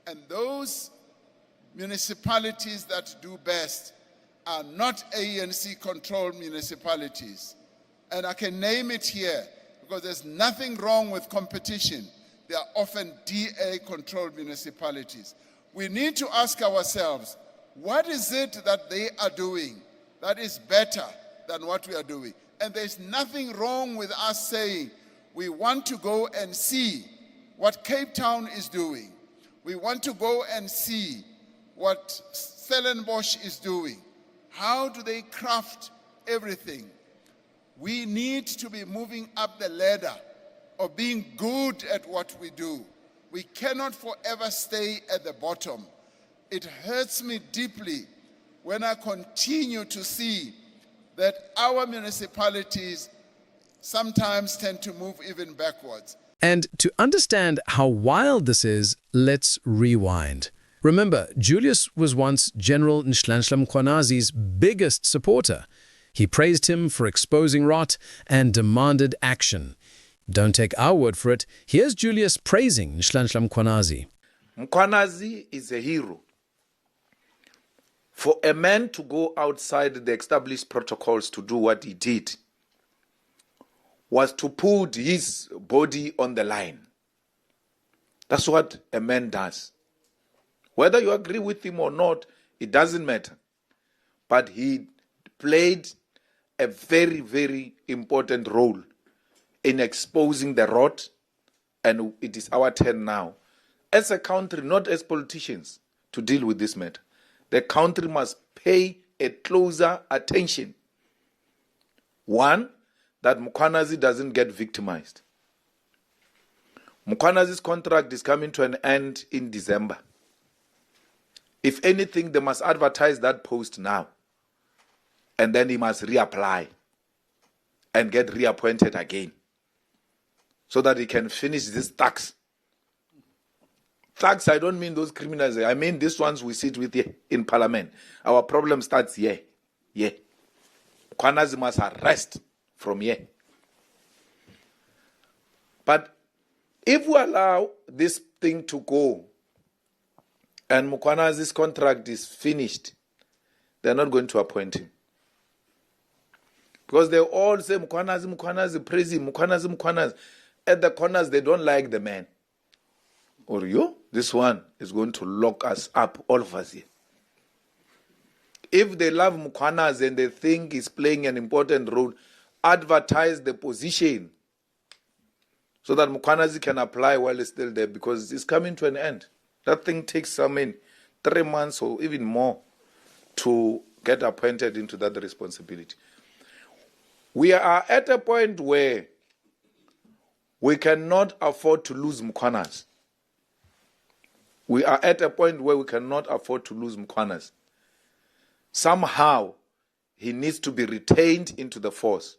And those municipalities that do best are not ANC-controlled municipalities. And I can name it here because there's nothing wrong with competition. They are often DA-controlled municipalities. We need to ask ourselves, what is it that they are doing that is better than what we are doing? And there's nothing wrong with us saying, we want to go and see what Cape Town is doing. We want to go and see what Stellenbosch is doing. How do they craft everything? We need to be moving up the ladder of being good at what we do. We cannot forever stay at the bottom. It hurts me deeply when I continue to see that our municipalities sometimes tend to move even backwards. And to understand how wild this is, let's rewind. Remember, Julius was once General Nhlanhla Mkhwanazi's biggest supporter. He praised him for exposing rot and demanded action. Don't take our word for it. Here's Julius praising Nhlanhla Mkhwanazi. Mkhwanazi is a hero. For a man to go outside the established protocols to do what he did was to put his body on the line. That's what a man does. Whether you agree with him or not, it doesn't matter. But he played a very, very important role in exposing the rot, and it is our turn now, as a country, not as politicians, to deal with this matter. The country must pay a closer attention. One, that Mkhwanazi doesn't get victimized. Mkhwanazi's contract is coming to an end in December. If anything, they must advertise that post now. And then he must reapply and get reappointed again so that he can finish this tax. Thugs, I don't mean those criminals. I mean these ones we sit with here in parliament. Our problem starts here. Yeah. Mkhwanazi must arrest from here. But if we allow this thing to go and Mkhwanazi's contract is finished, they're not going to appoint him. Because they all say, Mkhwanazi, Mkhwanazi, praise him, Mkhwanazi, Mkhwanazi. At the corners, they don't like the man. Or you, this one is going to lock us up, all of us here. If they love Mkhwanazi and they think he's playing an important role, advertise the position so that Mkhwanazi can apply while he's still there, because it's coming to an end. That thing takes, 3 months or even more to get appointed into that responsibility. We are at a point where we cannot afford to lose Mkhwanazi. We are at a point where we cannot afford to lose Mkhwanazi. Somehow, he needs to be retained into the force.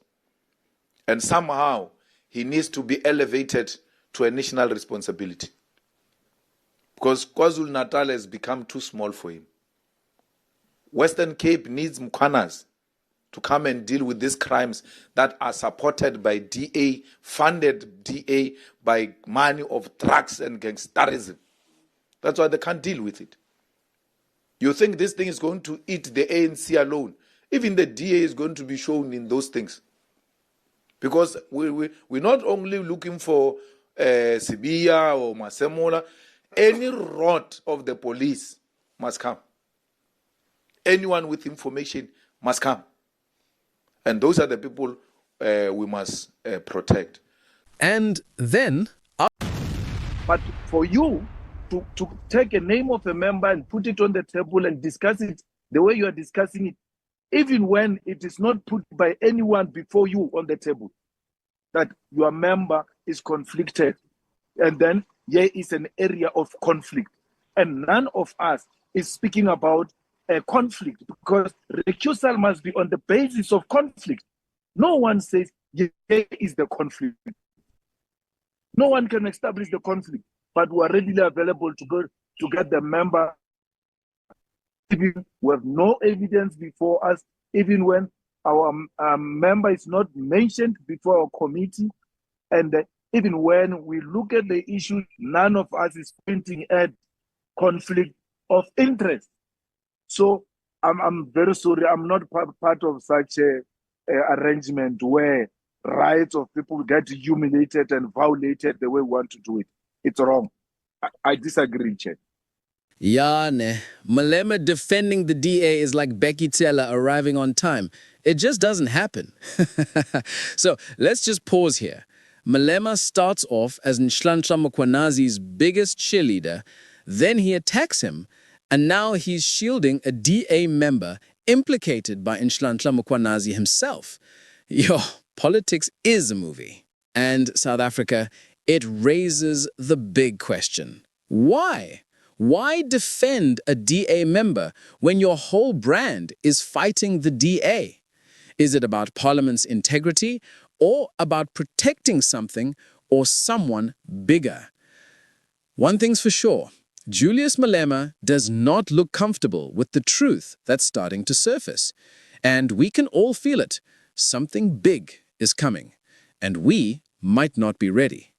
And somehow, he needs to be elevated to a national responsibility. Because KwaZulu-Natal has become too small for him. Western Cape needs Mkhwanazi to come and deal with these crimes that are supported by DA, funded DA by money of drugs and gangsterism. That's why they can't deal with it. You think this thing is going to eat the ANC alone? Even the DA is going to be shown in those things. Because we're not only looking for Sibiya or Masemola. Any rot of the police must come. Anyone with information must come. And those are the people we must protect. And then... But for you to take a name of a member and put it on the table and discuss it the way you are discussing it, even when it is not put by anyone before you on the table, that your member is conflicted, and then there is an area of conflict, and none of us is speaking about a conflict, because recusal must be on the basis of conflict. No one says here is the conflict. No one can establish the conflict, but we are readily available to go to get the member. We have no evidence before us, even when our member is not mentioned before our committee, and even when we look at the issue, none of us is pointing at conflict of interest. So I'm very sorry, I'm not part of such a arrangement where rights of people get humiliated and violated the way we want to do it. It's wrong. I disagree, Chair. Yeah, ne. Malema defending the DA is like Becky Taylor arriving on time. It just doesn't happen. So let's just pause here. Malema starts off as Nhlanhla Mkhwanazi's biggest cheerleader, then he attacks him, and now he's shielding a DA member implicated by Nhlanhla Mkhwanazi himself. Yo, politics is a movie. And South Africa, it raises the big question. Why? Why defend a DA member when your whole brand is fighting the DA? Is it about Parliament's integrity or about protecting something or someone bigger? One thing's for sure, Julius Malema does not look comfortable with the truth that's starting to surface. And we can all feel it. Something big is coming, and we might not be ready.